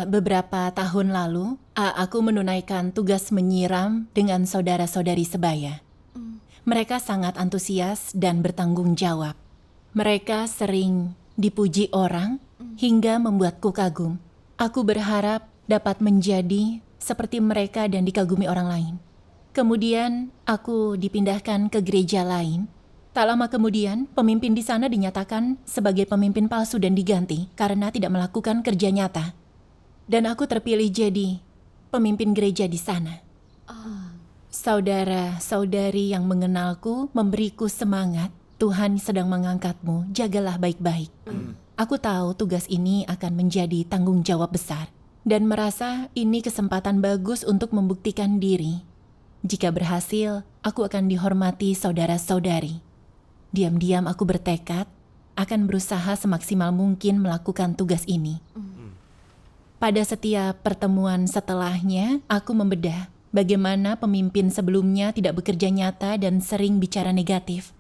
Beberapa tahun lalu, aku menunaikan tugas menyiram dengan saudara-saudari sebaya. Mereka sangat antusias dan bertanggung jawab. Mereka sering dipuji orang hingga membuatku kagum. Aku berharap dapat menjadi seperti mereka dan dikagumi orang lain. Kemudian aku dipindahkan ke gereja lain. Tak lama kemudian, pemimpin di sana dinyatakan sebagai pemimpin palsu dan diganti karena tidak melakukan kerja nyata. Dan aku terpilih jadi pemimpin gereja di sana. Saudara-saudari yang mengenalku memberiku semangat. Tuhan sedang mengangkatmu, jagalah baik-baik. Aku tahu tugas ini akan menjadi tanggung jawab besar. Dan merasa ini kesempatan bagus untuk membuktikan diri. Jika berhasil, aku akan dihormati saudara-saudari. Diam-diam aku bertekad akan berusaha semaksimal mungkin melakukan tugas ini. Pada setiap pertemuan setelahnya, aku membedah bagaimana pemimpin sebelumnya tidak bekerja nyata dan sering bicara negatif.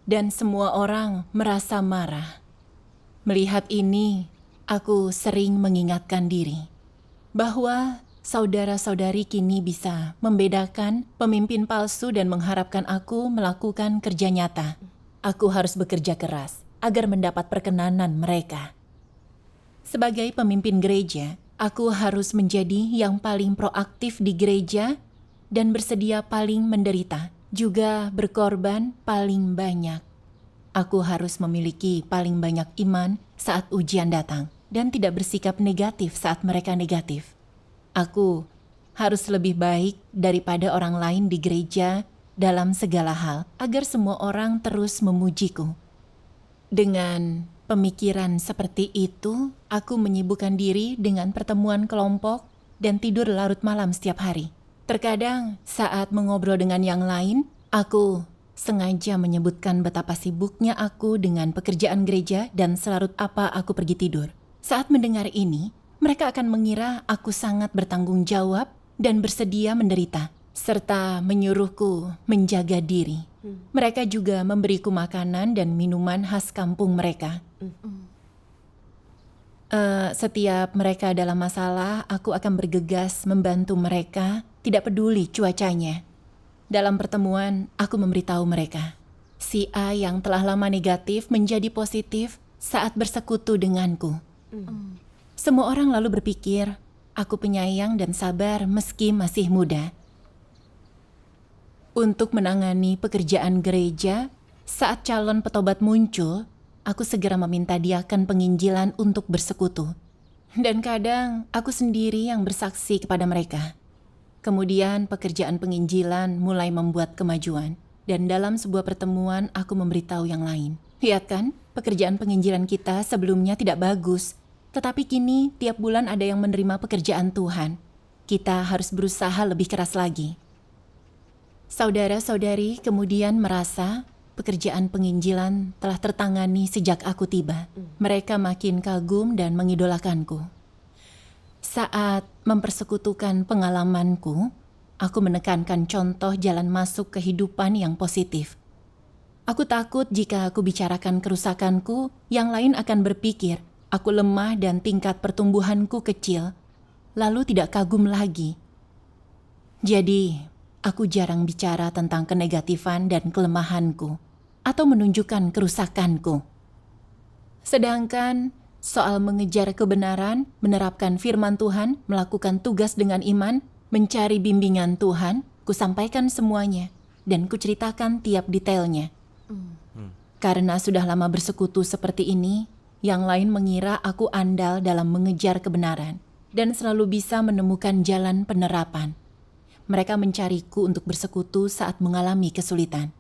Dan semua orang merasa marah. Melihat ini, aku sering mengingatkan diri bahwa saudara-saudari kini bisa membedakan pemimpin palsu dan mengharapkan aku melakukan kerja nyata. Aku harus bekerja keras agar mendapat perkenanan mereka. Sebagai pemimpin gereja, aku harus menjadi yang paling proaktif di gereja dan bersedia paling menderita, juga berkorban paling banyak. Aku harus memiliki paling banyak iman saat ujian datang dan tidak bersikap negatif saat mereka negatif. Aku harus lebih baik daripada orang lain di gereja dalam segala hal agar semua orang terus memujiku. Dengan pemikiran seperti itu, aku menyibukkan diri dengan pertemuan kelompok dan tidur larut malam setiap hari. Terkadang saat mengobrol dengan yang lain, aku sengaja menyebutkan betapa sibuknya aku dengan pekerjaan gereja dan selarut apa aku pergi tidur. Saat mendengar ini, mereka akan mengira aku sangat bertanggung jawab dan bersedia menderita, serta menyuruhku menjaga diri. Mereka juga memberiku makanan dan minuman khas kampung mereka. Setiap mereka dalam masalah, aku akan bergegas membantu mereka, tidak peduli cuacanya. Dalam pertemuan, aku memberitahu mereka, si A yang telah lama negatif menjadi positif saat bersekutu denganku. Semua orang lalu berpikir, aku penyayang dan sabar meski masih muda. Untuk menangani pekerjaan gereja, saat calon petobat muncul, aku segera meminta diaken penginjilan untuk bersekutu. Dan kadang aku sendiri yang bersaksi kepada mereka. Kemudian pekerjaan penginjilan mulai membuat kemajuan. Dan dalam sebuah pertemuan aku memberitahu yang lain. Lihat kan, pekerjaan penginjilan kita sebelumnya tidak bagus. Tetapi kini tiap bulan ada yang menerima pekerjaan Tuhan. Kita harus berusaha lebih keras lagi. Saudara-saudari kemudian merasa pekerjaan penginjilan telah tertangani sejak aku tiba. Mereka makin kagum dan mengidolakanku. Saat mempersekutukan pengalamanku, aku menekankan contoh jalan masuk kehidupan yang positif. Aku takut jika aku bicarakan kerusakanku, yang lain akan berpikir aku lemah dan tingkat pertumbuhanku kecil, lalu tidak kagum lagi. Jadi, aku jarang bicara tentang kenegatifan dan kelemahanku, atau menunjukkan kerusakanku. Sedangkan soal mengejar kebenaran, menerapkan firman Tuhan, melakukan tugas dengan iman, mencari bimbingan Tuhan, kusampaikan semuanya, dan kuceritakan tiap detailnya. Karena sudah lama bersekutu seperti ini, yang lain mengira aku andal dalam mengejar kebenaran dan selalu bisa menemukan jalan penerapan. Mereka mencariku untuk bersekutu saat mengalami kesulitan.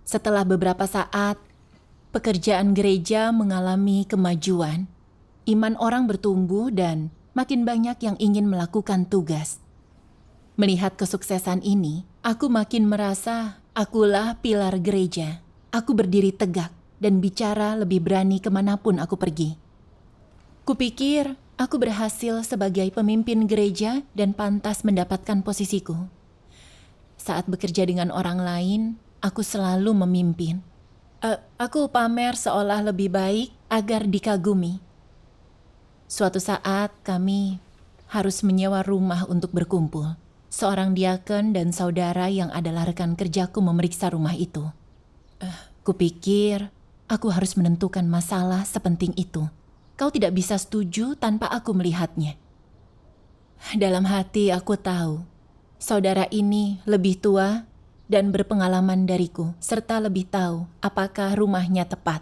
Setelah beberapa saat, pekerjaan gereja mengalami kemajuan. Iman orang bertumbuh dan makin banyak yang ingin melakukan tugas. Melihat kesuksesan ini, aku makin merasa akulah pilar gereja. Aku berdiri tegak dan bicara lebih berani kemanapun aku pergi. Kupikir aku berhasil sebagai pemimpin gereja dan pantas mendapatkan posisiku. Saat bekerja dengan orang lain, aku selalu memimpin. Aku pamer seolah lebih baik agar dikagumi. Suatu saat kami harus menyewa rumah untuk berkumpul. Seorang diaken dan saudara yang adalah rekan kerjaku memeriksa rumah itu. Kupikir aku harus menentukan masalah sepenting itu. Kau tidak bisa setuju tanpa aku melihatnya. Dalam hati aku tahu, saudara ini lebih tua dan berpengalaman dariku, serta lebih tahu apakah rumahnya tepat.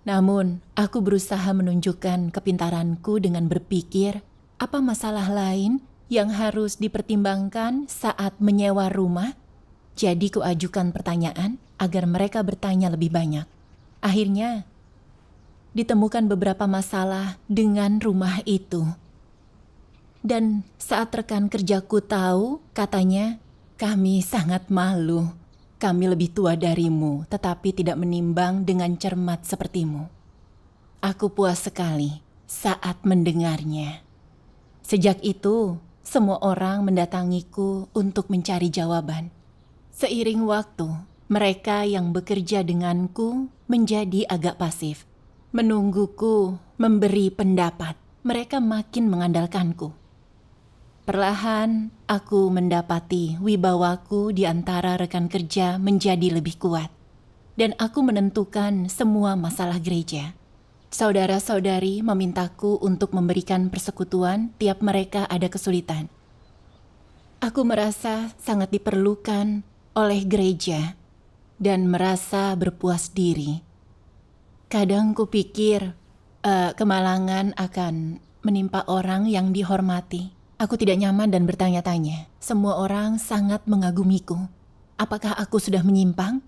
Namun, aku berusaha menunjukkan kepintaranku dengan berpikir apa masalah lain yang harus dipertimbangkan saat menyewa rumah. Jadi kuajukan pertanyaan agar mereka bertanya lebih banyak. Akhirnya, ditemukan beberapa masalah dengan rumah itu. Dan saat rekan kerjaku tahu, katanya, kami sangat malu. Kami lebih tua darimu, tetapi tidak menimbang dengan cermat sepertimu. Aku puas sekali saat mendengarnya. Sejak itu, semua orang mendatangiku untuk mencari jawaban. Seiring waktu, mereka yang bekerja denganku menjadi agak pasif. Menungguku memberi pendapat. Mereka makin mengandalkanku. Perlahan, aku mendapati wibawaku di antara rekan kerja menjadi lebih kuat. Dan aku menentukan semua masalah gereja. Saudara-saudari memintaku untuk memberikan persekutuan tiap mereka ada kesulitan. Aku merasa sangat diperlukan oleh gereja dan merasa berpuas diri. Kadang kupikir kemalangan akan menimpa orang yang dihormati. Aku tidak nyaman dan bertanya-tanya. Semua orang sangat mengagumiku. Apakah aku sudah menyimpang?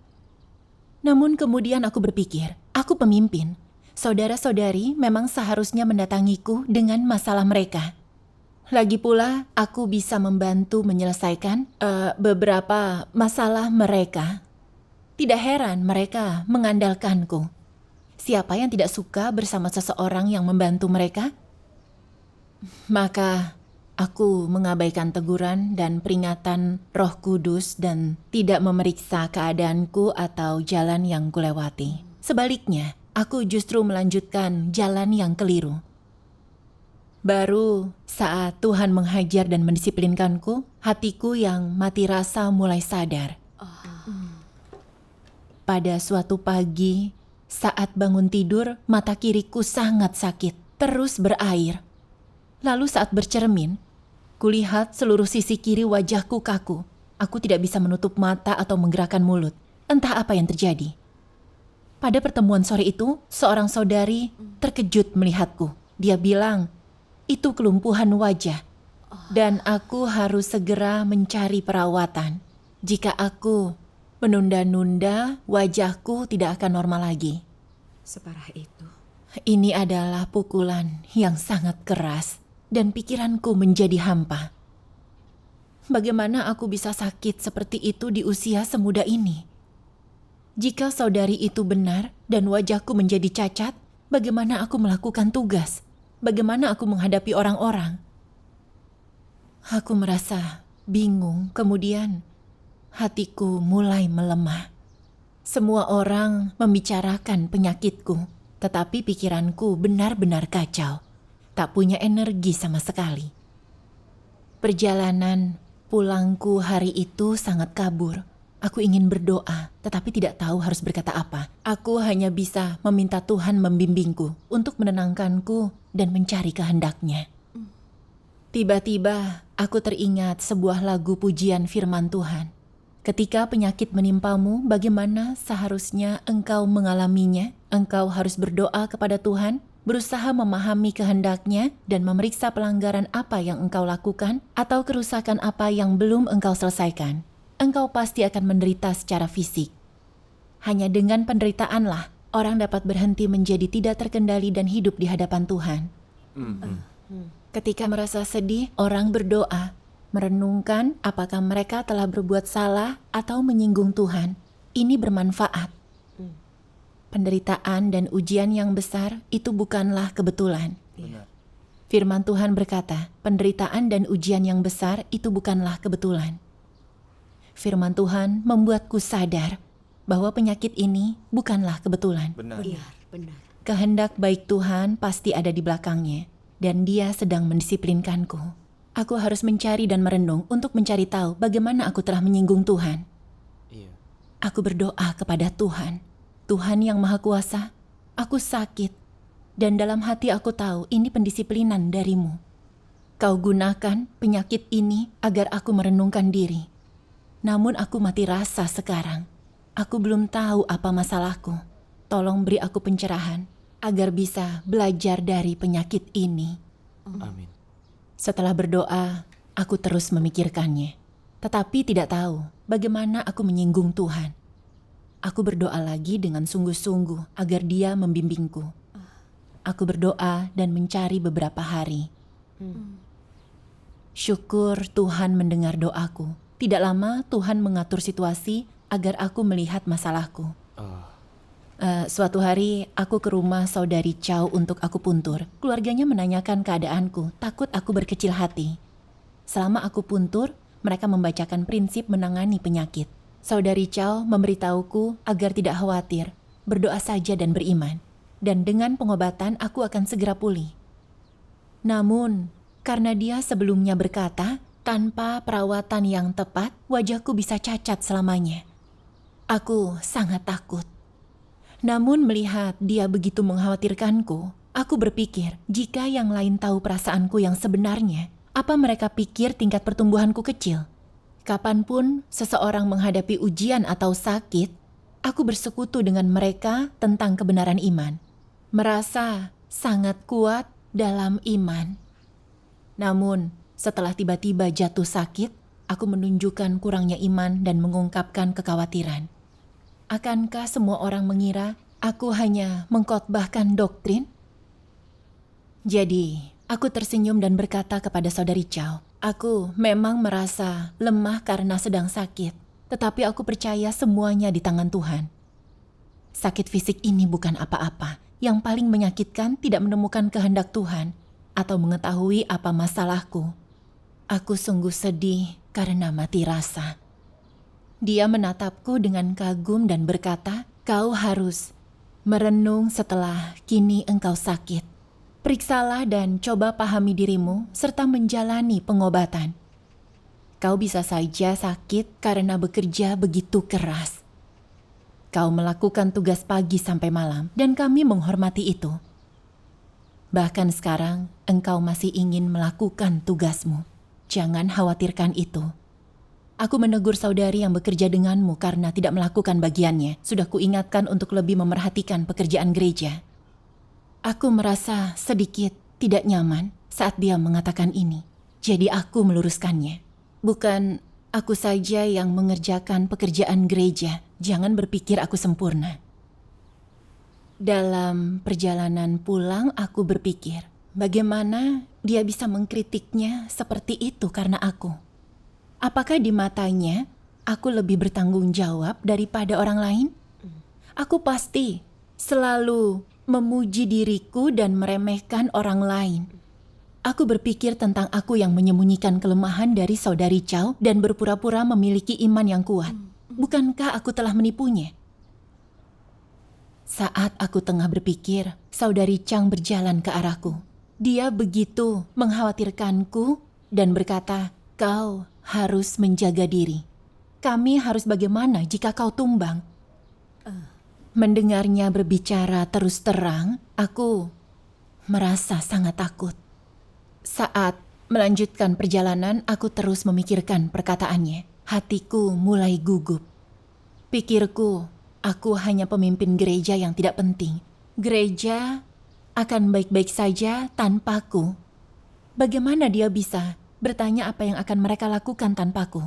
Namun kemudian aku berpikir, aku pemimpin. Saudara-saudari memang seharusnya mendatangiku dengan masalah mereka. Lagi pula, aku bisa membantu menyelesaikan beberapa masalah mereka. Tidak heran mereka mengandalkanku. Siapa yang tidak suka bersama seseorang yang membantu mereka? Maka aku mengabaikan teguran dan peringatan Roh Kudus dan tidak memeriksa keadaanku atau jalan yang kulewati. Sebaliknya, aku justru melanjutkan jalan yang keliru. Baru saat Tuhan menghajar dan mendisiplinkanku, hatiku yang mati rasa mulai sadar. Pada suatu pagi, saat bangun tidur, mata kiriku sangat sakit, terus berair. Lalu saat bercermin, kulihat seluruh sisi kiri wajahku kaku. Aku tidak bisa menutup mata atau menggerakkan mulut. Entah apa yang terjadi. Pada pertemuan sore itu, seorang saudari terkejut melihatku. Dia bilang, itu kelumpuhan wajah. Dan aku harus segera mencari perawatan. Jika aku menunda-nunda, wajahku tidak akan normal lagi. Separah itu. Ini adalah pukulan yang sangat keras. Dan pikiranku menjadi hampa. Bagaimana aku bisa sakit seperti itu di usia semuda ini? Jika saudari itu benar dan wajahku menjadi cacat, bagaimana aku melakukan tugas? Bagaimana aku menghadapi orang-orang? Aku merasa bingung, kemudian hatiku mulai melemah. Semua orang membicarakan penyakitku, tetapi pikiranku benar-benar kacau. Tak punya energi sama sekali. Perjalanan pulangku hari itu sangat kabur. Aku ingin berdoa, tetapi tidak tahu harus berkata apa. Aku hanya bisa meminta Tuhan membimbingku untuk menenangkanku dan mencari kehendaknya. Tiba-tiba aku teringat sebuah lagu pujian firman Tuhan. Ketika penyakit menimpamu, bagaimana seharusnya engkau mengalaminya? Engkau harus berdoa kepada Tuhan, berusaha memahami kehendaknya dan memeriksa pelanggaran apa yang engkau lakukan atau kerusakan apa yang belum engkau selesaikan. Engkau pasti akan menderita secara fisik. Hanya dengan penderitaanlah orang dapat berhenti menjadi tidak terkendali dan hidup di hadapan Tuhan. Ketika merasa sedih, orang berdoa, merenungkan apakah mereka telah berbuat salah atau menyinggung Tuhan. Ini bermanfaat. Penderitaan dan ujian yang besar itu bukanlah kebetulan. Benar. Firman Tuhan berkata, penderitaan dan ujian yang besar itu bukanlah kebetulan. Firman Tuhan membuatku sadar bahwa penyakit ini bukanlah kebetulan. Benar. Benar, benar. kehendak baik Tuhan pasti ada di belakangnya, dan Dia sedang mendisiplinkanku. Aku harus mencari dan merenung untuk mencari tahu bagaimana aku telah menyinggung Tuhan. Iya. Aku berdoa kepada Tuhan, Tuhan yang Maha Kuasa, aku sakit, dan dalam hati aku tahu ini pendisiplinan darimu. Kau gunakan penyakit ini agar aku merenungkan diri. Namun aku mati rasa sekarang. Aku belum tahu apa masalahku. Tolong beri aku pencerahan agar bisa belajar dari penyakit ini. Amin. Setelah berdoa, aku terus memikirkannya. Tetapi tidak tahu bagaimana aku menyinggung Tuhan. Aku berdoa lagi dengan sungguh-sungguh agar Dia membimbingku. Aku berdoa dan mencari beberapa hari. Syukur Tuhan mendengar doaku. Tidak lama Tuhan mengatur situasi agar aku melihat masalahku. Suatu hari aku ke rumah saudari Chow untuk aku puntur. Keluarganya menanyakan keadaanku, takut aku berkecil hati. Selama aku puntur, mereka membacakan prinsip menangani penyakit. Saudari Chow memberitahuku agar tidak khawatir, berdoa saja dan beriman. Dan dengan pengobatan aku akan segera pulih. Namun, karena dia sebelumnya berkata, tanpa perawatan yang tepat, wajahku bisa cacat selamanya. Aku sangat takut. Namun melihat dia begitu mengkhawatirkanku, aku berpikir jika yang lain tahu perasaanku yang sebenarnya, apa mereka pikir tingkat pertumbuhanku kecil? Kapanpun seseorang menghadapi ujian atau sakit, aku bersekutu dengan mereka tentang kebenaran iman. Merasa sangat kuat dalam iman. Namun, setelah tiba-tiba jatuh sakit, aku menunjukkan kurangnya iman dan mengungkapkan kekhawatiran. Akankah semua orang mengira aku hanya mengkhotbahkan doktrin? Jadi, aku tersenyum dan berkata kepada saudari Chow, aku memang merasa lemah karena sedang sakit, tetapi aku percaya semuanya di tangan Tuhan. Sakit fisik ini bukan apa-apa. Yang paling menyakitkan tidak menemukan kehendak Tuhan atau mengetahui apa masalahku. Aku sungguh sedih karena mati rasa. Dia menatapku dengan kagum dan berkata, kau harus merenung setelah kini engkau sakit. Periksalah dan coba pahami dirimu serta menjalani pengobatan. Kau bisa saja sakit karena bekerja begitu keras. Kau melakukan tugas pagi sampai malam dan kami menghormati itu. Bahkan sekarang engkau masih ingin melakukan tugasmu. Jangan khawatirkan itu. Aku menegur saudari yang bekerja denganmu karena tidak melakukan bagiannya. Sudah kuingatkan untuk lebih memerhatikan pekerjaan gereja. Aku merasa sedikit tidak nyaman saat dia mengatakan ini. Jadi aku meluruskannya. Bukan aku saja yang mengerjakan pekerjaan gereja. Jangan berpikir aku sempurna. Dalam perjalanan pulang aku berpikir, bagaimana dia bisa mengkritiknya seperti itu karena aku? Apakah di matanya aku lebih bertanggung jawab daripada orang lain? Aku pasti selalu memuji diriku dan meremehkan orang lain. Aku berpikir tentang aku yang menyembunyikan kelemahan dari saudari Chow dan berpura-pura memiliki iman yang kuat. Bukankah aku telah menipunya? Saat aku tengah berpikir, saudari Chang berjalan ke arahku. Dia begitu mengkhawatirkanku dan berkata, kau harus menjaga diri. Kami harus bagaimana jika kau tumbang? Mendengarnya berbicara terus terang, aku merasa sangat takut. Saat melanjutkan perjalanan, aku terus memikirkan perkataannya. Hatiku mulai gugup. Pikirku, aku hanya pemimpin gereja yang tidak penting. Gereja akan baik-baik saja tanpaku. Bagaimana dia bisa bertanya apa yang akan mereka lakukan tanpaku?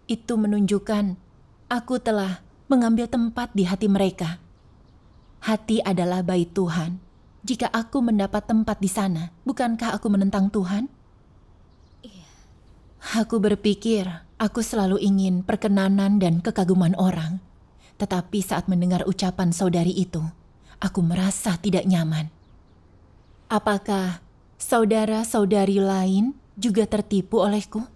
Itu menunjukkan aku telah mengambil tempat di hati mereka. Hati adalah bait Tuhan. Jika aku mendapat tempat di sana, bukankah aku menentang Tuhan? Aku berpikir aku selalu ingin perkenanan dan kekaguman orang. Tetapi saat mendengar ucapan saudari itu, aku merasa tidak nyaman. Apakah saudara-saudari lain juga tertipu olehku?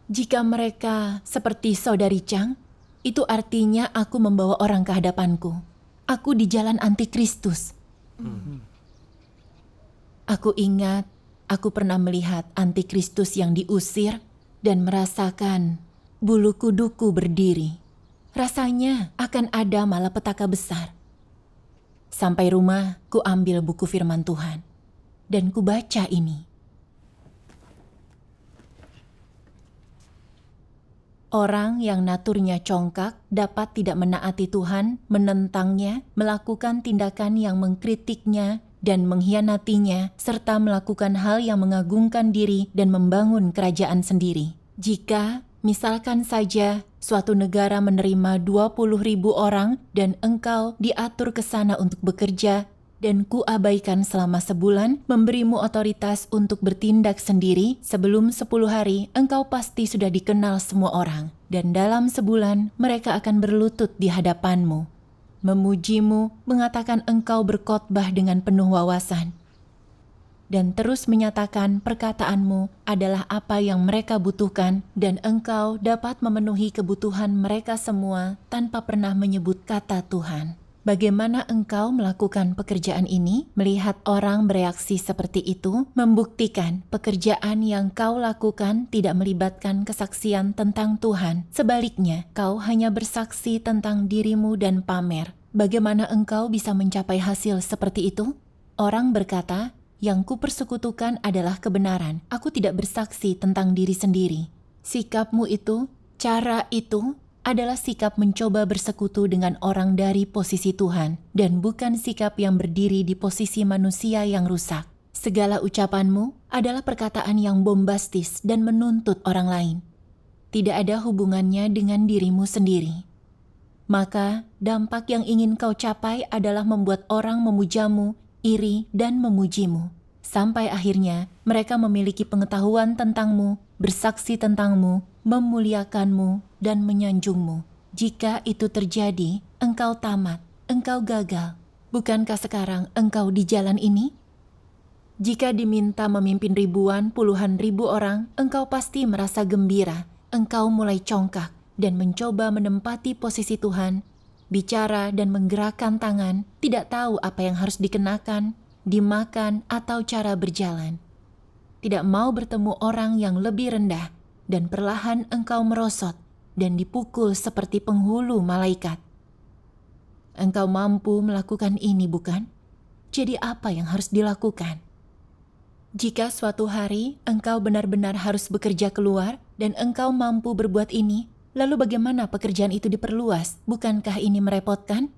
Jika mereka seperti saudari Chang, itu artinya aku membawa orang ke hadapanku. Aku di jalan antikristus. Aku ingat aku pernah melihat antikristus yang diusir dan merasakan bulu kuduku berdiri. Rasanya akan ada malapetaka besar. Sampai rumah, ku ambil buku firman Tuhan dan ku baca ini. Orang yang naturnya congkak dapat tidak menaati Tuhan, menentangnya, melakukan tindakan yang mengkritiknya dan mengkhianatinya, serta melakukan hal yang mengagungkan diri dan membangun kerajaan sendiri. Jika, misalkan saja, suatu negara menerima 20.000 orang dan engkau diatur ke sana untuk bekerja, dan ku abaikan selama sebulan, memberimu otoritas untuk bertindak sendiri, sebelum 10 hari engkau pasti sudah dikenal semua orang. Dan dalam sebulan mereka akan berlutut di hadapanmu, memujimu, mengatakan engkau berkhotbah dengan penuh wawasan, dan terus menyatakan perkataanmu adalah apa yang mereka butuhkan, dan engkau dapat memenuhi kebutuhan mereka semua tanpa pernah menyebut kata Tuhan. Bagaimana engkau melakukan pekerjaan ini? Melihat orang bereaksi seperti itu, membuktikan pekerjaan yang kau lakukan tidak melibatkan kesaksian tentang Tuhan. Sebaliknya, kau hanya bersaksi tentang dirimu dan pamer. Bagaimana engkau bisa mencapai hasil seperti itu? Orang berkata, yang kupersekutukan adalah kebenaran. Aku tidak bersaksi tentang diri sendiri. Sikapmu itu, cara itu, adalah sikap mencoba bersekutu dengan orang dari posisi Tuhan, dan bukan sikap yang berdiri di posisi manusia yang rusak. Segala ucapanmu adalah perkataan yang bombastis dan menuntut orang lain. Tidak ada hubungannya dengan dirimu sendiri. Maka, dampak yang ingin kau capai adalah membuat orang memujamu, iri, dan memujimu. Sampai akhirnya, mereka memiliki pengetahuan tentangmu, bersaksi tentangmu, memuliakanmu, dan menyanjungmu. Jika itu terjadi, engkau tamat, engkau gagal. Bukankah sekarang engkau di jalan ini? Jika diminta memimpin ribuan, puluhan ribu orang, engkau pasti merasa gembira. Engkau mulai congkak dan mencoba menempati posisi Tuhan, bicara dan menggerakkan tangan, tidak tahu apa yang harus dikenakan, dimakan, atau cara berjalan. Tidak mau bertemu orang yang lebih rendah, dan perlahan engkau merosot dan dipukul seperti penghulu malaikat. Engkau mampu melakukan ini, bukan? Jadi apa yang harus dilakukan? Jika suatu hari engkau benar-benar harus bekerja keluar dan engkau mampu berbuat ini, lalu bagaimana pekerjaan itu diperluas? Bukankah ini merepotkan?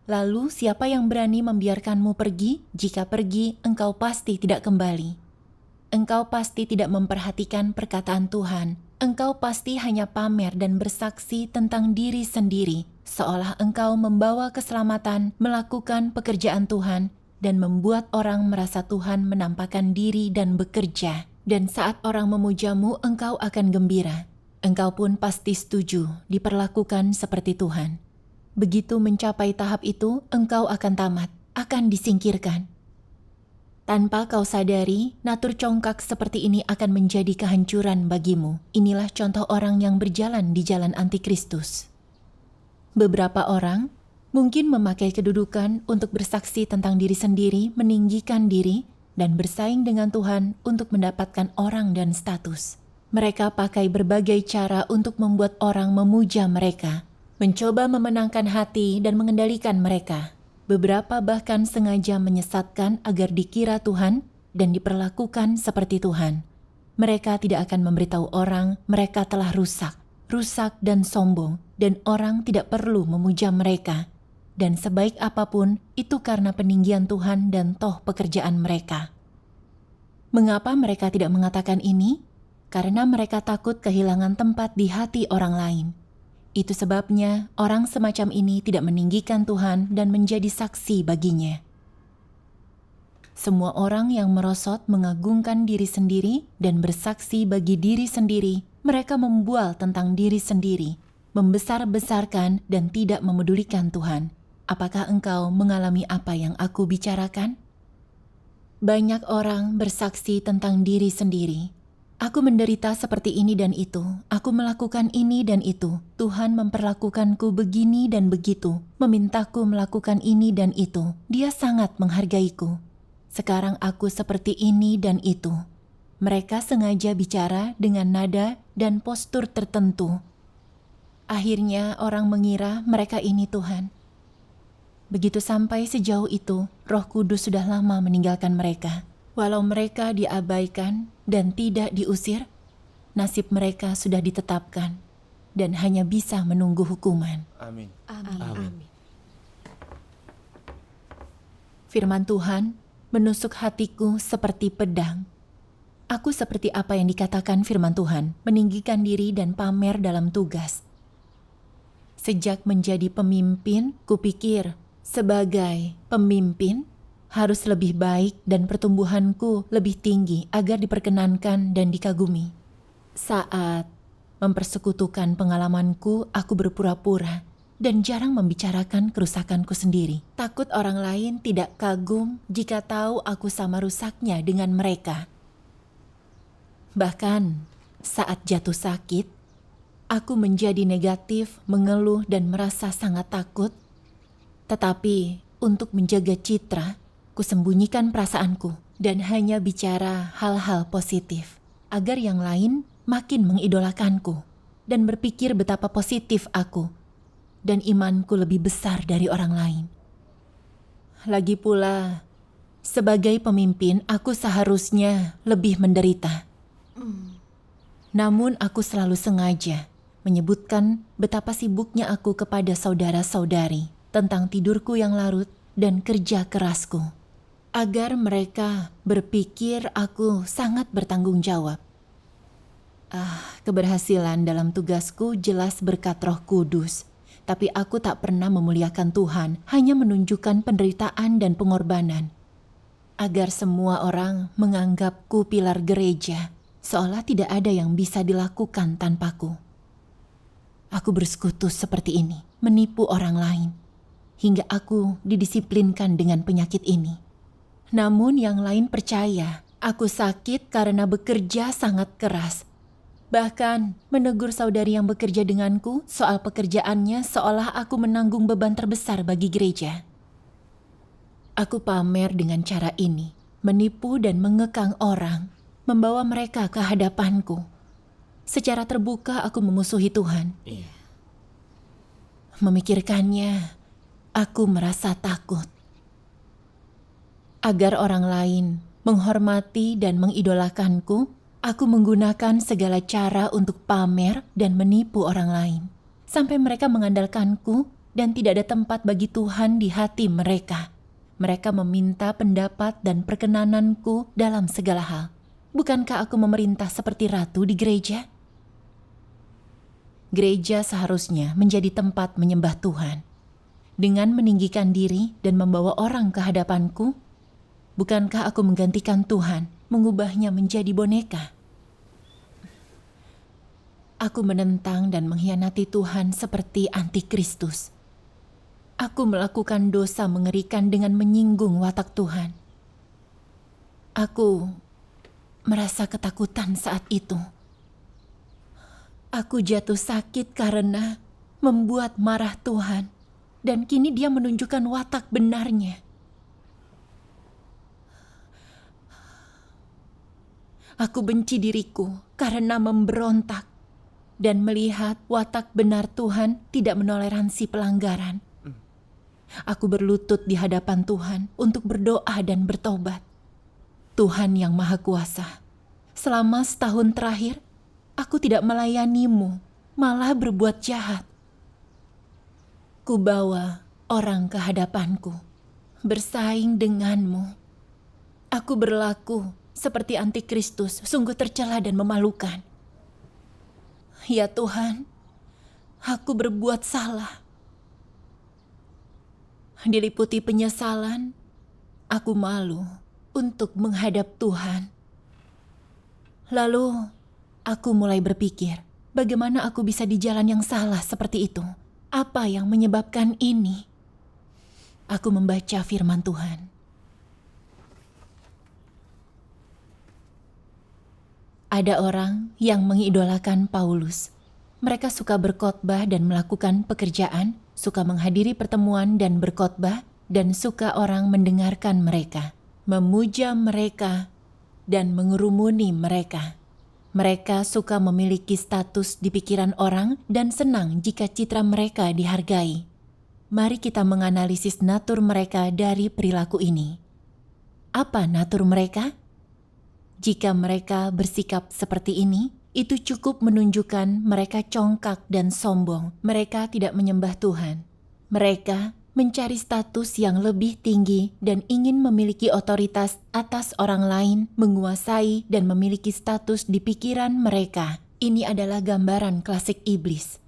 Lalu siapa yang berani membiarkanmu pergi? Jika pergi, engkau pasti tidak kembali. Engkau pasti tidak memperhatikan perkataan Tuhan. Engkau pasti hanya pamer dan bersaksi tentang diri sendiri, seolah engkau membawa keselamatan, melakukan pekerjaan Tuhan, dan membuat orang merasa Tuhan menampakkan diri dan bekerja. Dan saat orang memujamu, engkau akan gembira. Engkau pun pasti setuju diperlakukan seperti Tuhan. Begitu mencapai tahap itu, engkau akan tamat, akan disingkirkan. Tanpa kau sadari, natur congkak seperti ini akan menjadi kehancuran bagimu. Inilah contoh orang yang berjalan di jalan antikristus. Beberapa orang mungkin memakai kedudukan untuk bersaksi tentang diri sendiri, meninggikan diri, dan bersaing dengan Tuhan untuk mendapatkan orang dan status. Mereka pakai berbagai cara untuk membuat orang memuja mereka, mencoba memenangkan hati dan mengendalikan mereka. Beberapa bahkan sengaja menyesatkan agar dikira Tuhan dan diperlakukan seperti Tuhan. Mereka tidak akan memberitahu orang mereka telah rusak dan sombong, dan orang tidak perlu memuja mereka. Dan sebaik apapun, itu karena peninggian Tuhan dan toh pekerjaan mereka. Mengapa mereka tidak mengatakan ini? Karena mereka takut kehilangan tempat di hati orang lain. Itu sebabnya orang semacam ini tidak meninggikan Tuhan dan menjadi saksi baginya. Semua orang yang merosot mengagungkan diri sendiri dan bersaksi bagi diri sendiri, mereka membual tentang diri sendiri, membesar-besarkan dan tidak memedulikan Tuhan. Apakah engkau mengalami apa yang aku bicarakan? Banyak orang bersaksi tentang diri sendiri. Aku menderita seperti ini dan itu. Aku melakukan ini dan itu. Tuhan memperlakukanku begini dan begitu. Memintaku melakukan ini dan itu. Dia sangat menghargaiku. Sekarang aku seperti ini dan itu. Mereka sengaja bicara dengan nada dan postur tertentu. Akhirnya orang mengira mereka ini Tuhan. Begitu sampai sejauh itu, Roh Kudus sudah lama meninggalkan mereka. Walau mereka diabaikan dan tidak diusir, nasib mereka sudah ditetapkan dan hanya bisa menunggu hukuman. Amin. Amin. Firman Tuhan menusuk hatiku seperti pedang. Aku seperti apa yang dikatakan firman Tuhan, meninggikan diri dan pamer dalam tugas. Sejak menjadi pemimpin, kupikir sebagai pemimpin harus lebih baik dan pertumbuhanku lebih tinggi agar diperkenankan dan dikagumi. Saat mempersekutukan pengalamanku, aku berpura-pura dan jarang membicarakan kerusakanku sendiri. Takut orang lain tidak kagum jika tahu aku sama rusaknya dengan mereka. Bahkan saat jatuh sakit, aku menjadi negatif, mengeluh dan merasa sangat takut. Tetapi untuk menjaga citra, kusembunyikan perasaanku dan hanya bicara hal-hal positif agar yang lain makin mengidolakanku dan berpikir betapa positif aku dan imanku lebih besar dari orang lain. Lagi pula, sebagai pemimpin aku seharusnya lebih menderita. Namun aku selalu sengaja menyebutkan betapa sibuknya aku kepada saudara-saudari tentang tidurku yang larut dan kerja kerasku, agar mereka berpikir aku sangat bertanggung jawab. Keberhasilan dalam tugasku jelas berkat Roh Kudus, tapi aku tak pernah memuliakan Tuhan, hanya menunjukkan penderitaan dan pengorbanan, agar semua orang menganggapku pilar gereja, seolah tidak ada yang bisa dilakukan tanpaku. Aku bersekutu seperti ini, menipu orang lain, hingga aku didisiplinkan dengan penyakit ini. Namun yang lain percaya, aku sakit karena bekerja sangat keras. Bahkan menegur saudari yang bekerja denganku soal pekerjaannya seolah aku menanggung beban terbesar bagi gereja. Aku pamer dengan cara ini, menipu dan mengekang orang, membawa mereka ke hadapanku. Secara terbuka aku memusuhi Tuhan. Memikirkannya, aku merasa takut. Agar orang lain menghormati dan mengidolakanku, aku menggunakan segala cara untuk pamer dan menipu orang lain. Sampai mereka mengandalkanku dan tidak ada tempat bagi Tuhan di hati mereka. Mereka meminta pendapat dan perkenananku dalam segala hal. Bukankah aku memerintah seperti ratu di gereja? Gereja seharusnya menjadi tempat menyembah Tuhan. Dengan meninggikan diri dan membawa orang ke hadapanku, bukankah aku menggantikan Tuhan, mengubahnya menjadi boneka? Aku menentang dan mengkhianati Tuhan seperti antikristus. Aku melakukan dosa mengerikan dengan menyinggung watak Tuhan. Aku merasa ketakutan saat itu. Aku jatuh sakit karena membuat marah Tuhan, dan kini Dia menunjukkan watak benarnya. Aku benci diriku karena memberontak dan melihat watak benar Tuhan tidak menoleransi pelanggaran. Aku berlutut di hadapan Tuhan untuk berdoa dan bertobat. Tuhan yang Maha Kuasa, selama setahun terakhir, aku tidak melayanimu, malah berbuat jahat. Kubawa orang ke hadapanku, bersaing denganmu. Aku berlaku seperti antikristus, sungguh tercela dan memalukan. Ya Tuhan, aku berbuat salah. Diliputi penyesalan, aku malu untuk menghadap Tuhan. Lalu, aku mulai berpikir, bagaimana aku bisa di jalan yang salah seperti itu? Apa yang menyebabkan ini? Aku membaca firman Tuhan. Ada orang yang mengidolakan Paulus. Mereka suka berkhotbah dan melakukan pekerjaan, suka menghadiri pertemuan dan berkhotbah, dan suka orang mendengarkan mereka, memuja mereka, dan mengerumuni mereka. Mereka suka memiliki status di pikiran orang dan senang jika citra mereka dihargai. Mari kita menganalisis natur mereka dari perilaku ini. Apa natur mereka? Jika mereka bersikap seperti ini, itu cukup menunjukkan mereka congkak dan sombong. Mereka tidak menyembah Tuhan. Mereka mencari status yang lebih tinggi dan ingin memiliki otoritas atas orang lain, menguasai dan memiliki status di pikiran mereka. Ini adalah gambaran klasik iblis.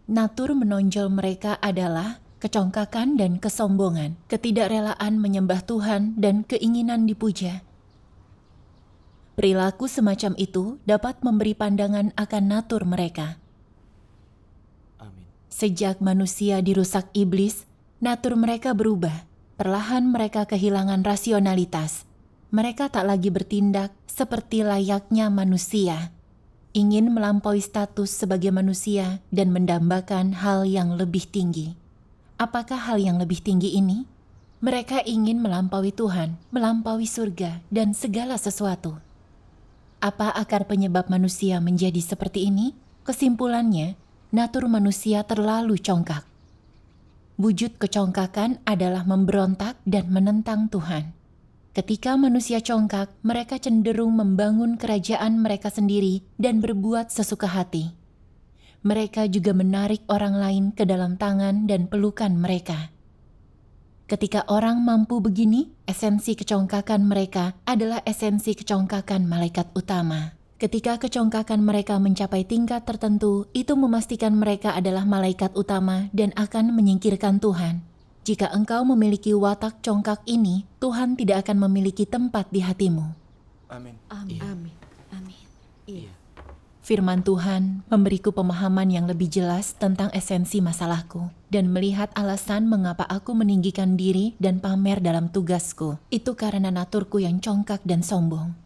Natur menonjol mereka adalah kecongkakan dan kesombongan, ketidakrelaan menyembah Tuhan dan keinginan dipuja. Perilaku semacam itu dapat memberi pandangan akan natur mereka. Amin. Sejak manusia dirusak iblis, natur mereka berubah. Perlahan mereka kehilangan rasionalitas. Mereka tak lagi bertindak seperti layaknya manusia. Ingin melampaui status sebagai manusia dan mendambakan hal yang lebih tinggi. Apakah hal yang lebih tinggi ini? Mereka ingin melampaui Tuhan, melampaui surga, dan segala sesuatu. Apa akar penyebab manusia menjadi seperti ini? Kesimpulannya, natur manusia terlalu congkak. Wujud kecongkakan adalah memberontak dan menentang Tuhan. Ketika manusia congkak, mereka cenderung membangun kerajaan mereka sendiri dan berbuat sesuka hati. Mereka juga menarik orang lain ke dalam tangan dan pelukan mereka. Ketika orang mampu begini, esensi kecongkakan mereka adalah esensi kecongkakan malaikat utama. Ketika kecongkakan mereka mencapai tingkat tertentu, itu memastikan mereka adalah malaikat utama dan akan menyingkirkan Tuhan. Jika engkau memiliki watak congkak ini, Tuhan tidak akan memiliki tempat di hatimu. Amin. Amin. Iya. Amin. Amin. Iya. Firman Tuhan memberiku pemahaman yang lebih jelas tentang esensi masalahku dan melihat alasan mengapa aku meninggikan diri dan pamer dalam tugasku. Itu karena naturku yang congkak dan sombong.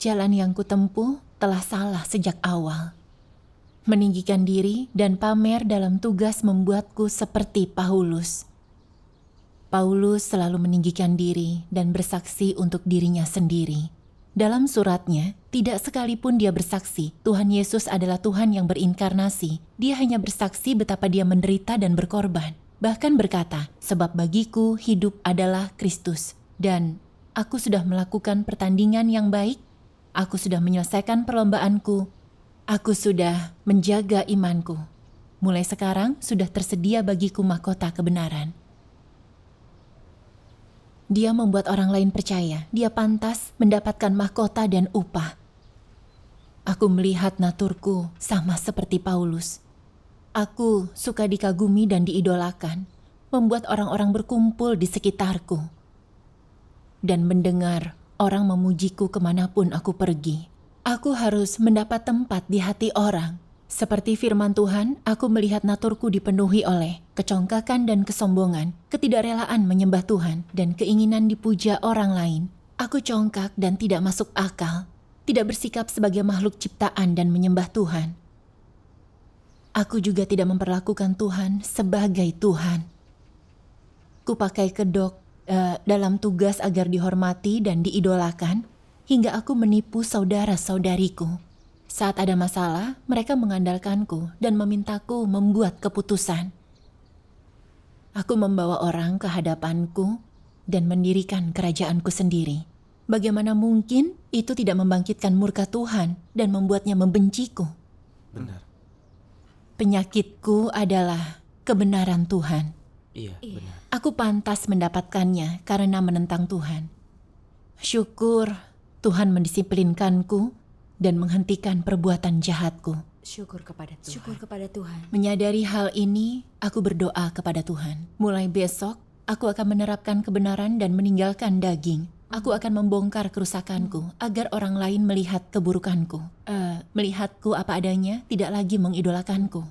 Jalan yang kutempuh telah salah sejak awal. Meninggikan diri dan pamer dalam tugas membuatku seperti Paulus. Paulus selalu meninggikan diri dan bersaksi untuk dirinya sendiri. Dalam suratnya, tidak sekalipun dia bersaksi, Tuhan Yesus adalah Tuhan yang berinkarnasi. Dia hanya bersaksi betapa dia menderita dan berkorban. Bahkan berkata, sebab bagiku hidup adalah Kristus. Dan aku sudah melakukan pertandingan yang baik. Aku sudah menyelesaikan perlombaanku. Aku sudah menjaga imanku. Mulai sekarang sudah tersedia bagiku mahkota kebenaran. Dia membuat orang lain percaya dia pantas mendapatkan mahkota dan upah. Aku melihat naturku sama seperti Paulus. Aku suka dikagumi dan diidolakan, membuat orang-orang berkumpul di sekitarku. Dan mendengar orang memujiku kemanapun aku pergi. Aku harus mendapat tempat di hati orang. Seperti firman Tuhan, aku melihat naturku dipenuhi oleh kecongkakan dan kesombongan, ketidakrelaan menyembah Tuhan, dan keinginan dipuja orang lain. Aku congkak dan tidak masuk akal, tidak bersikap sebagai makhluk ciptaan dan menyembah Tuhan. Aku juga tidak memperlakukan Tuhan sebagai Tuhan. Ku pakai kedok dalam tugas agar dihormati dan diidolakan, hingga aku menipu saudara-saudariku. Saat ada masalah, mereka mengandalkanku dan memintaku membuat keputusan. Aku membawa orang ke hadapanku dan mendirikan kerajaanku sendiri. Bagaimana mungkin itu tidak membangkitkan murka Tuhan dan membuatnya membenciku? Benar. Penyakitku adalah kebenaran Tuhan. Iya, benar. Aku pantas mendapatkannya karena menentang Tuhan. Syukur Tuhan mendisiplinkanku dan menghentikan perbuatan jahatku. Syukur kepada Tuhan. Syukur kepada Tuhan. Menyadari hal ini, aku berdoa kepada Tuhan. Mulai besok, aku akan menerapkan kebenaran dan meninggalkan daging. Aku akan membongkar kerusakanku agar orang lain melihat keburukanku. Melihatku apa adanya, tidak lagi mengidolakanku.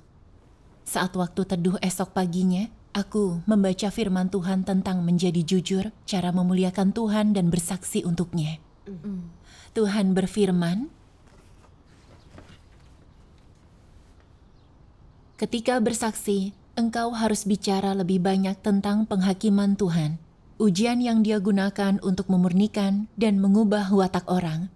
Saat waktu teduh esok paginya, aku membaca firman Tuhan tentang menjadi jujur, cara memuliakan Tuhan dan bersaksi untuknya. Tuhan berfirman, Ketika bersaksi, engkau harus bicara lebih banyak tentang penghakiman Tuhan, ujian yang Dia gunakan untuk memurnikan dan mengubah watak orang.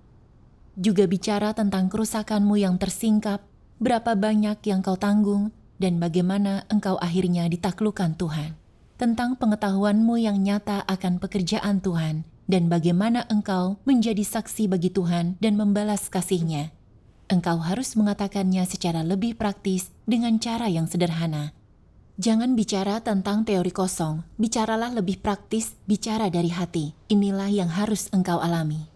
Juga bicara tentang kerusakanmu yang tersingkap, berapa banyak yang kau tanggung, dan bagaimana engkau akhirnya ditaklukkan Tuhan. Tentang pengetahuanmu yang nyata akan pekerjaan Tuhan, dan bagaimana engkau menjadi saksi bagi Tuhan dan membalas kasih-Nya. Engkau harus mengatakannya secara lebih praktis dengan cara yang sederhana. Jangan bicara tentang teori kosong, bicaralah lebih praktis, bicara dari hati. Inilah yang harus engkau alami.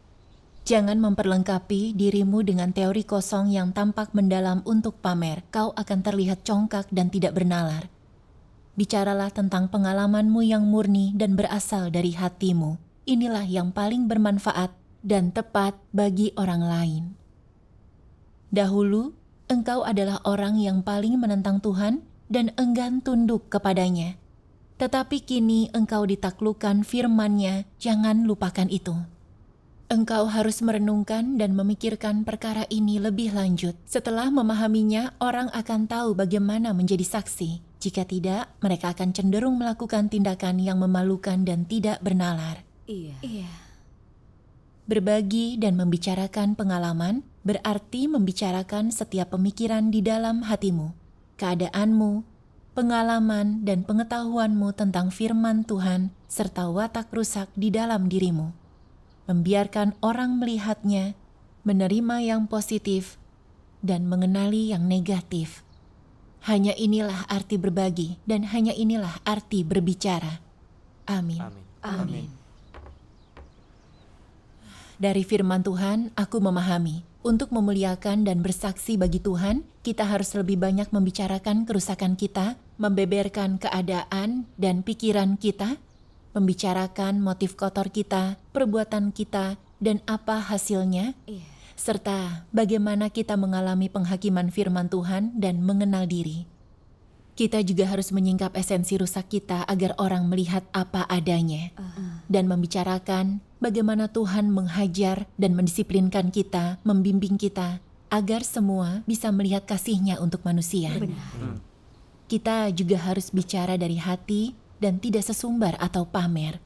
Jangan memperlengkapi dirimu dengan teori kosong yang tampak mendalam untuk pamer. Kau akan terlihat congkak dan tidak bernalar. Bicaralah tentang pengalamanmu yang murni dan berasal dari hatimu. Inilah yang paling bermanfaat dan tepat bagi orang lain. Dahulu, engkau adalah orang yang paling menentang Tuhan dan enggan tunduk kepadanya. Tetapi kini engkau ditaklukkan firman-Nya, jangan lupakan itu. Engkau harus merenungkan dan memikirkan perkara ini lebih lanjut. Setelah memahaminya, orang akan tahu bagaimana menjadi saksi. Jika tidak, mereka akan cenderung melakukan tindakan yang memalukan dan tidak bernalar. Iya. Berbagi dan membicarakan pengalaman berarti membicarakan setiap pemikiran di dalam hatimu, keadaanmu, pengalaman dan pengetahuanmu tentang firman Tuhan serta watak rusak di dalam dirimu. Membiarkan orang melihatnya, menerima yang positif, dan mengenali yang negatif. Hanya inilah arti berbagi dan hanya inilah arti berbicara. Amin. Amin. Dari firman Tuhan, aku memahami, untuk memuliakan dan bersaksi bagi Tuhan, kita harus lebih banyak membicarakan kerusakan kita, membeberkan keadaan dan pikiran kita, membicarakan motif kotor kita, perbuatan kita, dan apa hasilnya, serta bagaimana kita mengalami penghakiman firman Tuhan dan mengenal diri. Kita juga harus menyingkap esensi rusak kita agar orang melihat apa adanya, dan membicarakan bagaimana Tuhan menghajar dan mendisiplinkan kita, membimbing kita, agar semua bisa melihat kasih-Nya untuk manusia. Benar. Kita juga harus bicara dari hati dan tidak sesumbar atau pamer.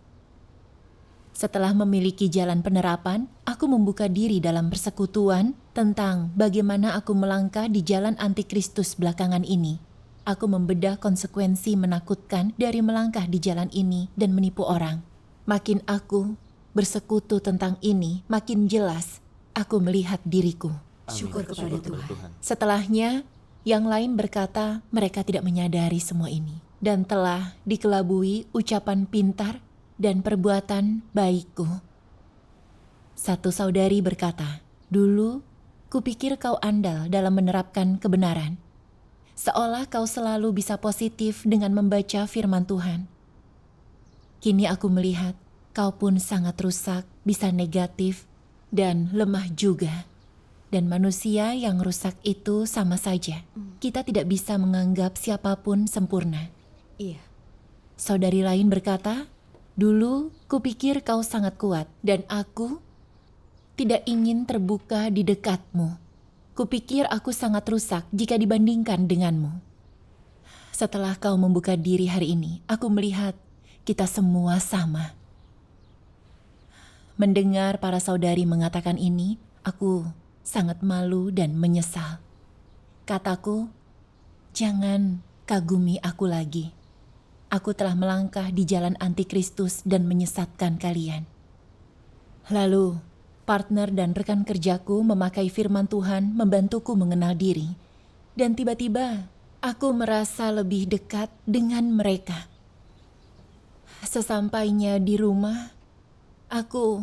Setelah memiliki jalan penerapan, aku membuka diri dalam persekutuan tentang bagaimana aku melangkah di jalan antikristus belakangan ini. Aku membedah konsekuensi menakutkan dari melangkah di jalan ini dan menipu orang. Makin aku bersekutu tentang ini, makin jelas aku melihat diriku. Syukur kepada Tuhan. Setelahnya, yang lain berkata mereka tidak menyadari semua ini dan telah dikelabui ucapan pintar dan perbuatan baikku. Satu saudari berkata, "Dulu kupikir kau andal dalam menerapkan kebenaran. Seolah kau selalu bisa positif dengan membaca firman Tuhan. Kini aku melihat kau pun sangat rusak, bisa negatif, dan lemah juga. Dan manusia yang rusak itu sama saja. Kita tidak bisa menganggap siapapun sempurna." Iya. Saudari lain berkata, "Dulu kupikir kau sangat kuat, dan aku tidak ingin terbuka di dekatmu. Kupikir aku sangat rusak jika dibandingkan denganmu. Setelah kau membuka diri hari ini, aku melihat kita semua sama." Mendengar para saudari mengatakan ini, aku sangat malu dan menyesal. Kataku, "Jangan kagumi aku lagi. Aku telah melangkah di jalan antikristus dan menyesatkan kalian." Lalu, partner dan rekan kerjaku memakai firman Tuhan membantuku mengenal diri. Dan tiba-tiba, aku merasa lebih dekat dengan mereka. Sesampainya di rumah, aku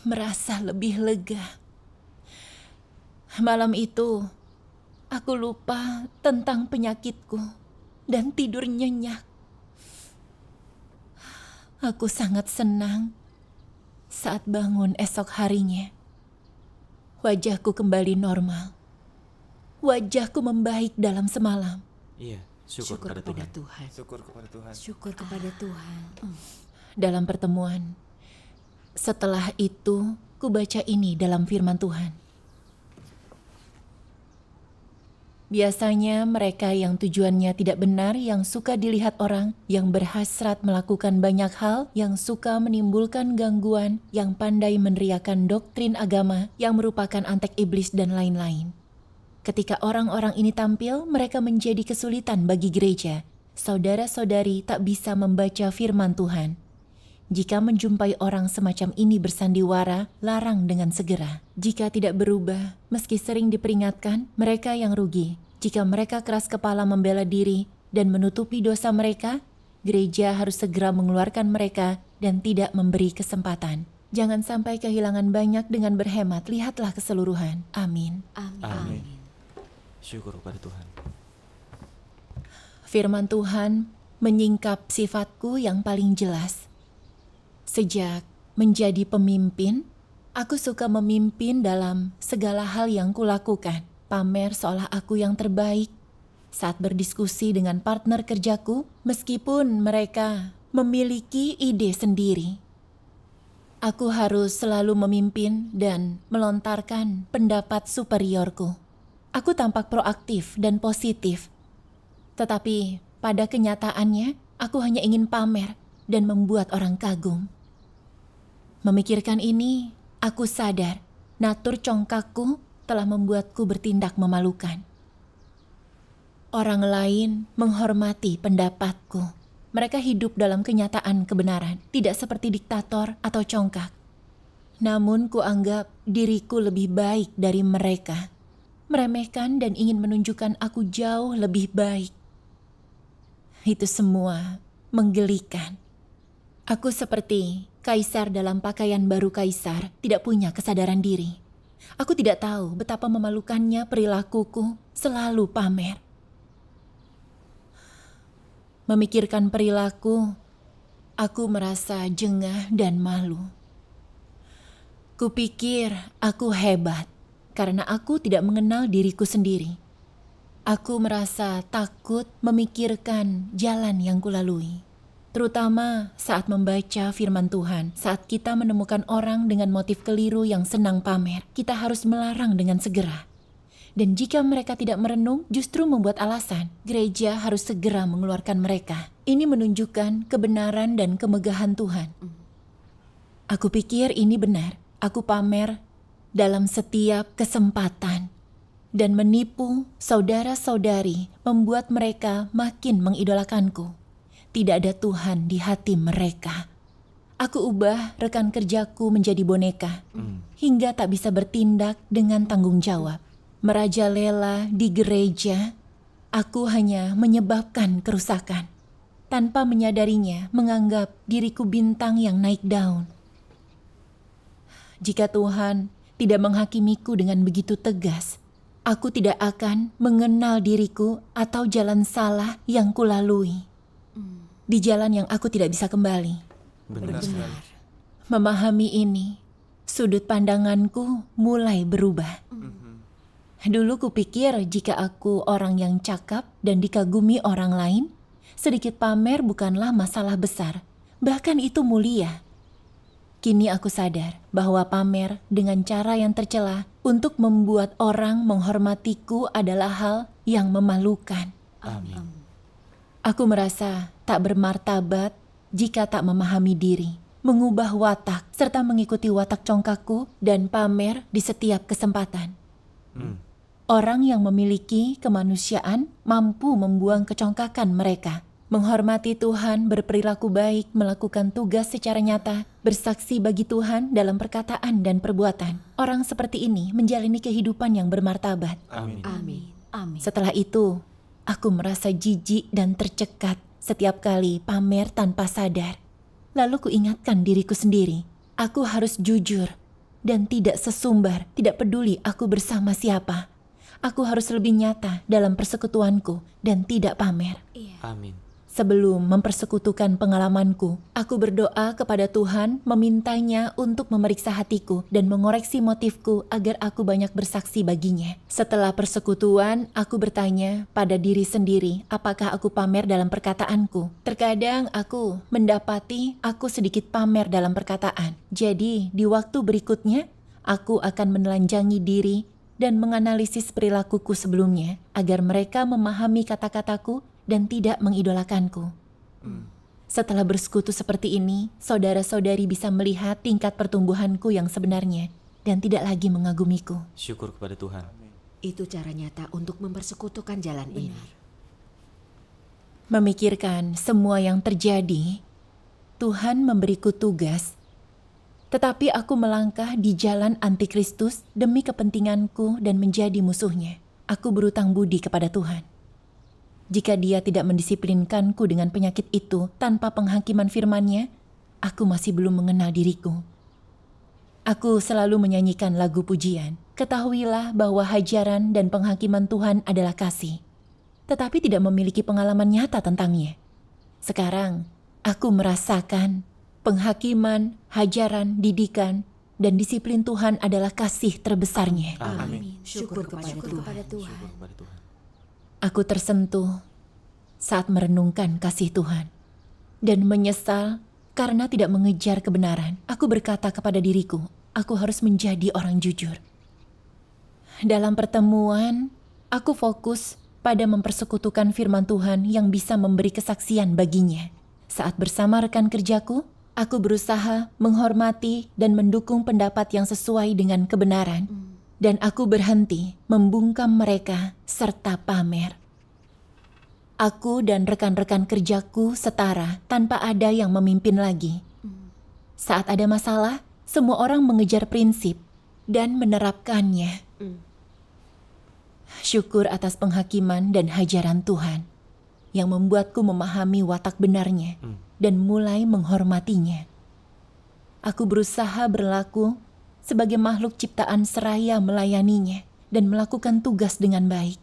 merasa lebih lega. Malam itu, aku lupa tentang penyakitku dan tidur nyenyak. Aku sangat senang saat bangun esok harinya. Wajahku kembali normal. Wajahku membaik dalam semalam. Iya, syukur kepada Tuhan. Syukur kepada Tuhan. Syukur kepada Tuhan. Syukur kepada Tuhan. Dalam pertemuan, setelah itu, ku baca ini dalam firman Tuhan. Biasanya mereka yang tujuannya tidak benar, yang suka dilihat orang, yang berhasrat melakukan banyak hal, yang suka menimbulkan gangguan, yang pandai meneriakan doktrin agama, yang merupakan antek iblis dan lain-lain. Ketika orang-orang ini tampil, mereka menjadi kesulitan bagi gereja. Saudara-saudari tak bisa membaca firman Tuhan. Jika menjumpai orang semacam ini bersandiwara, larang dengan segera. Jika tidak berubah, meski sering diperingatkan, mereka yang rugi. Jika mereka keras kepala membela diri dan menutupi dosa mereka, gereja harus segera mengeluarkan mereka dan tidak memberi kesempatan. Jangan sampai kehilangan banyak dengan berhemat, lihatlah keseluruhan. Amin. Amin. Syukur kepada Tuhan. Firman Tuhan menyingkap sifatku yang paling jelas. Sejak menjadi pemimpin, aku suka memimpin dalam segala hal yang kulakukan. Pamer seolah aku yang terbaik saat berdiskusi dengan partner kerjaku, meskipun mereka memiliki ide sendiri. Aku harus selalu memimpin dan melontarkan pendapat superiorku. Aku tampak proaktif dan positif, tetapi pada kenyataannya aku hanya ingin pamer dan membuat orang kagum. Memikirkan ini, aku sadar natur congkakku telah membuatku bertindak memalukan. Orang lain menghormati pendapatku. Mereka hidup dalam kenyataan kebenaran, tidak seperti diktator atau congkak. Namun kuanggap diriku lebih baik dari mereka. Meremehkan dan ingin menunjukkan aku jauh lebih baik. Itu semua menggelikan. Aku seperti kaisar dalam pakaian baru kaisar, tidak punya kesadaran diri. Aku tidak tahu betapa memalukannya perilakuku selalu pamer. Memikirkan perilaku, aku merasa jengah dan malu. Kupikir aku hebat karena aku tidak mengenal diriku sendiri. Aku merasa takut memikirkan jalan yang kulalui. Terutama saat membaca firman Tuhan, saat kita menemukan orang dengan motif keliru yang senang pamer, kita harus melarang dengan segera. Dan jika mereka tidak merenung, justru membuat alasan, gereja harus segera mengeluarkan mereka. Ini menunjukkan kebenaran dan kemegahan Tuhan. Aku pikir ini benar. Aku pamer dalam setiap kesempatan dan menipu saudara-saudari, membuat mereka makin mengidolakanku. Tidak ada Tuhan di hati mereka. Aku ubah rekan kerjaku menjadi boneka, hingga tak bisa bertindak dengan tanggung jawab. Merajalela di gereja, aku hanya menyebabkan kerusakan. Tanpa menyadarinya, menganggap diriku bintang yang naik daun. Jika Tuhan tidak menghakimiku dengan begitu tegas, aku tidak akan mengenal diriku atau jalan salah yang kulalui. Di jalan yang aku tidak bisa kembali. Benar sekali. Memahami ini, sudut pandanganku mulai berubah. Dulu kupikir jika aku orang yang cakap dan dikagumi orang lain, sedikit pamer bukanlah masalah besar, bahkan itu mulia. Kini aku sadar bahwa pamer dengan cara yang tercela untuk membuat orang menghormatiku adalah hal yang memalukan. Amin. Aku merasa tak bermartabat jika tak memahami diri, mengubah watak, serta mengikuti watak congkakku dan pamer di setiap kesempatan. Orang yang memiliki kemanusiaan mampu membuang kecongkakan mereka, menghormati Tuhan, berperilaku baik, melakukan tugas secara nyata, bersaksi bagi Tuhan dalam perkataan dan perbuatan. Orang seperti ini menjalani kehidupan yang bermartabat. Amin. Amin. Amin. Setelah itu, aku merasa jijik dan tercekat setiap kali pamer tanpa sadar. Lalu kuingatkan diriku sendiri, aku harus jujur dan tidak sesumbar, tidak peduli aku bersama siapa. Aku harus lebih nyata dalam persekutuanku dan tidak pamer. Amin. Sebelum mempersekutukan pengalamanku, aku berdoa kepada Tuhan memintanya untuk memeriksa hatiku dan mengoreksi motifku agar aku banyak bersaksi baginya. Setelah persekutuan, aku bertanya pada diri sendiri apakah aku pamer dalam perkataanku. Terkadang aku mendapati aku sedikit pamer dalam perkataan. Jadi di waktu berikutnya, aku akan menelanjangi diri dan menganalisis perilakuku sebelumnya agar mereka memahami kata-kataku dan tidak mengidolakanku. Setelah bersekutu seperti ini, saudara-saudari bisa melihat tingkat pertumbuhanku yang sebenarnya dan tidak lagi mengagumiku. Syukur kepada Tuhan. Itu cara nyata untuk mempersekutukan jalan ini. Memikirkan semua yang terjadi, Tuhan memberiku tugas, tetapi aku melangkah di jalan antikristus demi kepentinganku dan menjadi musuhnya. Aku berutang budi kepada Tuhan. Jika Dia tidak mendisiplinkanku dengan penyakit itu tanpa penghakiman firman-Nya, aku masih belum mengenal diriku. Aku selalu menyanyikan lagu pujian. Ketahuilah bahwa hajaran dan penghakiman Tuhan adalah kasih, tetapi tidak memiliki pengalaman nyata tentangnya. Sekarang, aku merasakan penghakiman, hajaran, didikan, dan disiplin Tuhan adalah kasih terbesarnya. Amin. Syukur kepada Tuhan. Syukur kepada Tuhan. Aku tersentuh saat merenungkan kasih Tuhan dan menyesal karena tidak mengejar kebenaran. Aku berkata kepada diriku, aku harus menjadi orang jujur. Dalam pertemuan, aku fokus pada mempersekutukan firman Tuhan yang bisa memberi kesaksian baginya. Saat bersama rekan kerjaku, aku berusaha menghormati dan mendukung pendapat yang sesuai dengan kebenaran. Dan aku berhenti membungkam mereka serta pamer. Aku dan rekan-rekan kerjaku setara tanpa ada yang memimpin lagi. Saat ada masalah, semua orang mengejar prinsip dan menerapkannya. Syukur atas penghakiman dan hajaran Tuhan yang membuatku memahami watak benarnya dan mulai menghormatinya. Aku berusaha berlaku sebagai makhluk ciptaan seraya melayaninya dan melakukan tugas dengan baik.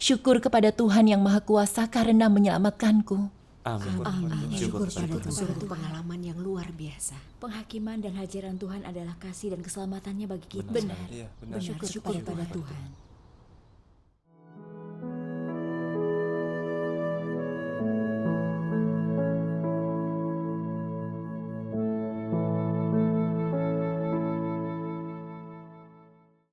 Syukur kepada Tuhan yang Maha Kuasa karena menyelamatkanku. Amin. Amin. Syukur Syukur kepada kepada Tuhan. Tuhan. Suatu pengalaman yang luar biasa. Penghakiman dan hajaran Tuhan adalah kasih dan keselamatannya bagi kita. Benar. Benar. Syukur kepada Tuhan.